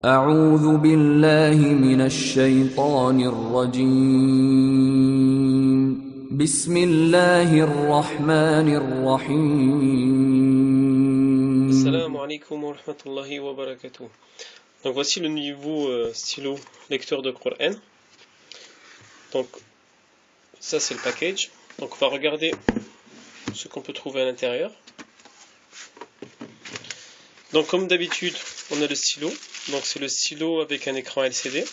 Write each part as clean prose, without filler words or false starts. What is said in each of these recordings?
أعوذ بالله من الشيطان الرجيم بسم الله الرحمن Assalamu الرحيم alaikum wa rahmatullahi wa barakatuh. Donc voici le niveau stylo lecteur de Coran. Donc ça c'est le package. Donc on va regarder ce qu'on peut trouver à l'intérieur. Donc comme d'habitude on a le stylo. Donc c'est le stylo avec un écran LCD.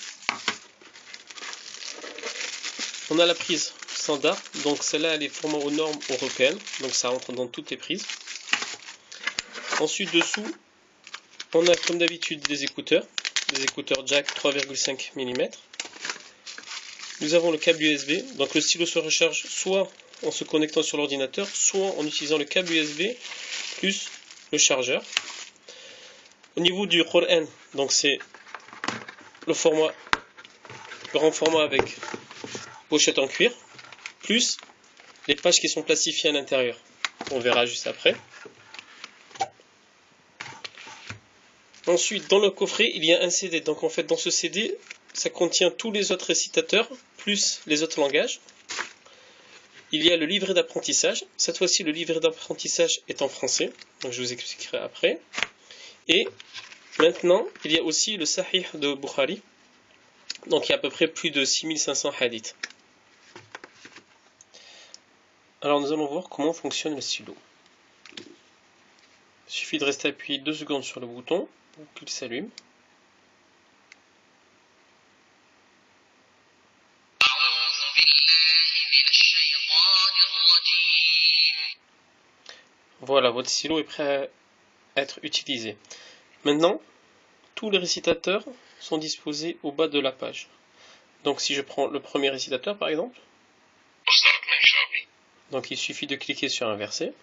On a la prise standard. Donc celle-là elle est format aux normes européennes. Donc ça rentre dans toutes les prises. Ensuite dessous on a comme d'habitude des écouteurs jack 3,5 mm. Nous avons le câble USB, donc le stylo se recharge soit en se connectant sur l'ordinateur, soit en utilisant le câble USB plus le chargeur. Au niveau du Coran, donc c'est le grand format avec pochette en cuir, plus les pages qui sont plastifiées à l'intérieur. On verra juste après. Ensuite, dans le coffret, il y a un CD. Donc en fait, dans ce CD, ça contient tous les autres récitateurs, plus les autres langages. Il y a le livret d'apprentissage. Cette fois-ci, le livret d'apprentissage est en français. Donc je vous expliquerai après. Et maintenant, il y a aussi le Sahih de Bukhari. Donc il y a à peu près plus de 6500 hadiths. Alors nous allons voir comment fonctionne le stylo. Il suffit de rester appuyé 2 secondes sur le bouton pour qu'il s'allume. Voilà, votre stylo est prêt à être utilisé. Maintenant, tous les récitateurs sont disposés au bas de la page. Donc si je prends le premier récitateur par exemple, donc il suffit de cliquer sur un verset.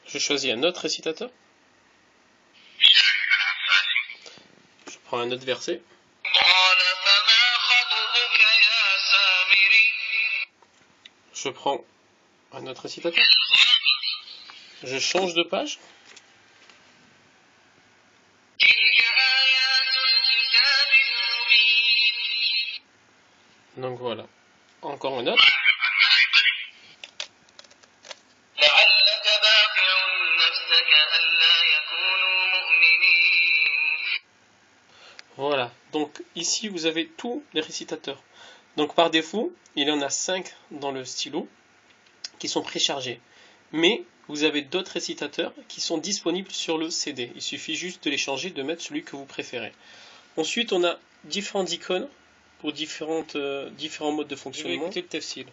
Je choisis un autre récitateur. Je prends un autre verset. Je prends un autre récitateur. Je change de page. Donc voilà. Encore un autre. Voilà. Donc ici vous avez tous les récitateurs. Donc par défaut, il y en a 5 dans le stylo qui sont préchargés. Mais vous avez d'autres récitateurs qui sont disponibles sur le CD. Il suffit juste de les changer, de mettre celui que vous préférez. Ensuite, on a différentes icônes pour différents modes de fonctionnement. Je vais écouter le tafsir.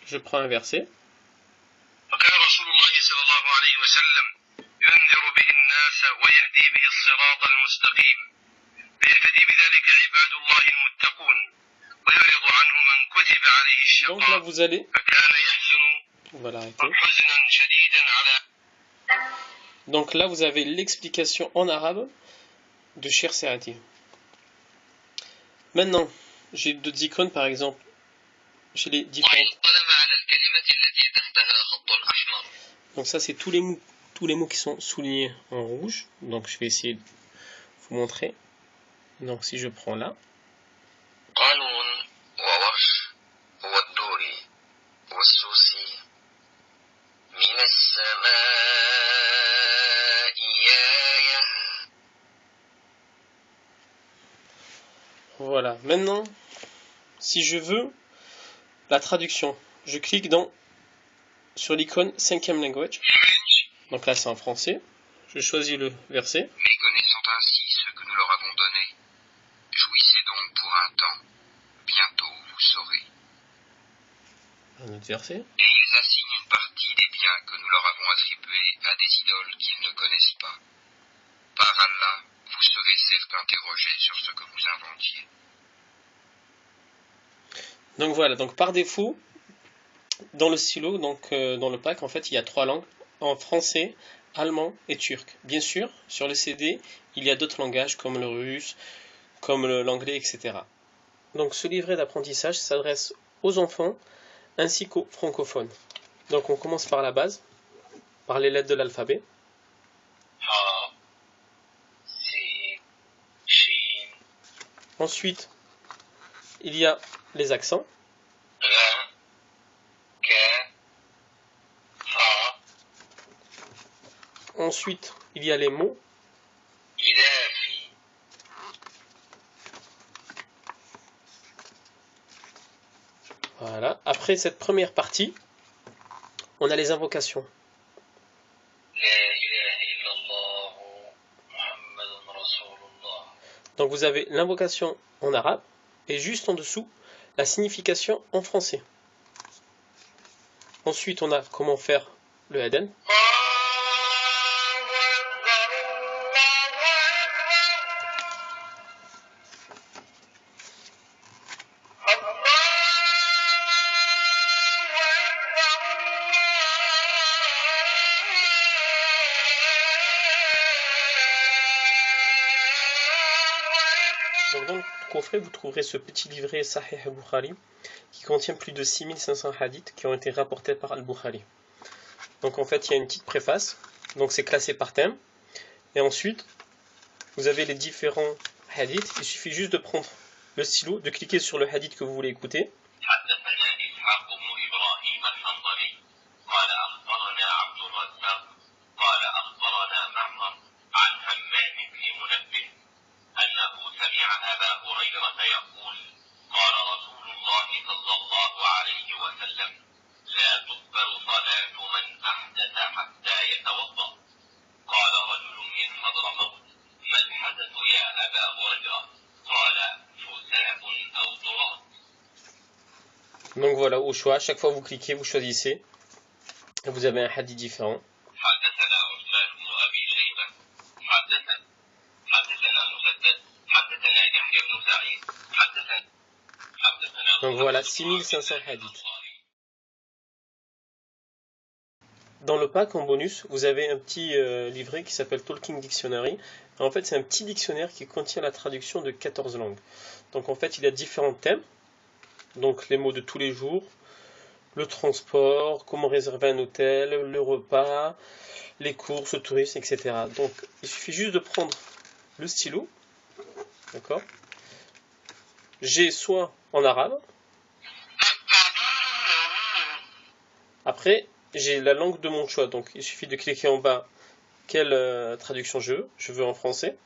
Je prends un verset. Donc là vous allez, voilà, donc là vous avez l'explication en arabe de Cheikh Saadi. Maintenant j'ai d'autres icônes, par exemple j'ai les différentes. Donc ça c'est tous les mots qui sont soulignés en rouge. Donc je vais essayer de vous montrer. Donc si je prends là, voilà. Maintenant, si je veux la traduction, je clique sur l'icône 5e language. Donc là c'est en français. Je choisis le verset. Méconnaissant ainsi ce que nous leur avons donné, jouissez donc pour un temps. Bientôt vous saurez. Un autre verset. Et ils assignent une partie des biens que nous leur avons attribués à des idoles qu'ils ne connaissent pas. Par Allah, vous serez certes interrogés sur ce que vous inventiez. Donc voilà, donc par défaut, dans le stylo, donc dans le pack, en fait, il y a 3 langues, en français, allemand et turc. Bien sûr, sur le CD, il y a d'autres langages comme le russe, comme l'anglais, etc. Donc ce livret d'apprentissage s'adresse aux enfants ainsi qu'aux francophones. Donc on commence par la base, par les lettres de l'alphabet. Ensuite, il y a les accents. Ensuite, il y a les mots. Voilà. Après cette première partie, on a les invocations. Donc vous avez l'invocation en arabe et juste en dessous la signification en français. Ensuite, on a comment faire le Aden. Donc dans le coffret, vous trouverez ce petit livret Sahih al-Bukhari qui contient plus de 6500 hadiths qui ont été rapportés par al-Bukhari. Donc en fait, il y a une petite préface, donc c'est classé par thème. Et ensuite, vous avez les différents hadiths. Il suffit juste de prendre le stylo, de cliquer sur le hadith que vous voulez écouter. Donc voilà, au choix, à chaque fois vous cliquez, vous choisissez, et vous avez un hadith différent. Donc voilà, 6500 hadiths. Dans le pack en bonus, vous avez un petit livret qui s'appelle Talking Dictionary. En fait, c'est un petit dictionnaire qui contient la traduction de 14 langues. Donc en fait, il y a différents thèmes. Donc les mots de tous les jours, le transport, comment réserver un hôtel, le repas, les courses, le tourisme, etc. Donc il suffit juste de prendre le stylo, d'accord. J'ai soit en arabe, après j'ai la langue de mon choix, donc il suffit de cliquer en bas quelle traduction je veux en français.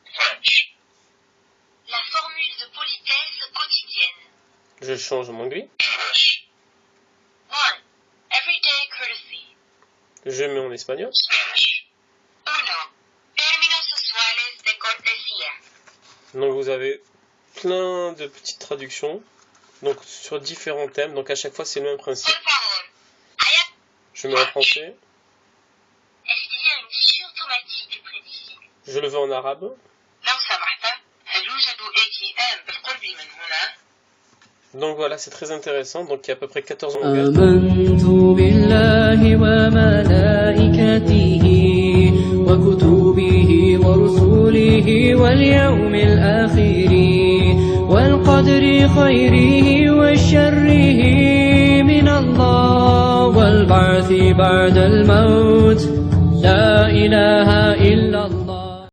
La formule de politesse quotidienne. Je change en anglais. 1. Everyday courtesy. Je mets en espagnol. 1. Términos usuales de cortesía. Donc vous avez plein de petites traductions, donc sur différents thèmes. Donc à chaque fois c'est le même principe. Por favor. Je mets en français. Est-ce qu'il y a une fiche automatique près d'ici? Je le veux en arabe. لو سمحت هل يوجد ATM بالقرب من هنا؟ Donc voilà, c'est très intéressant. Donc il y a à peu près 14 langages. آمنت بالله وملائكته وكتبه ورسله واليوم الآخر والقدر خيره وشره من الله والبعث بعد الموت لا إله إلا الله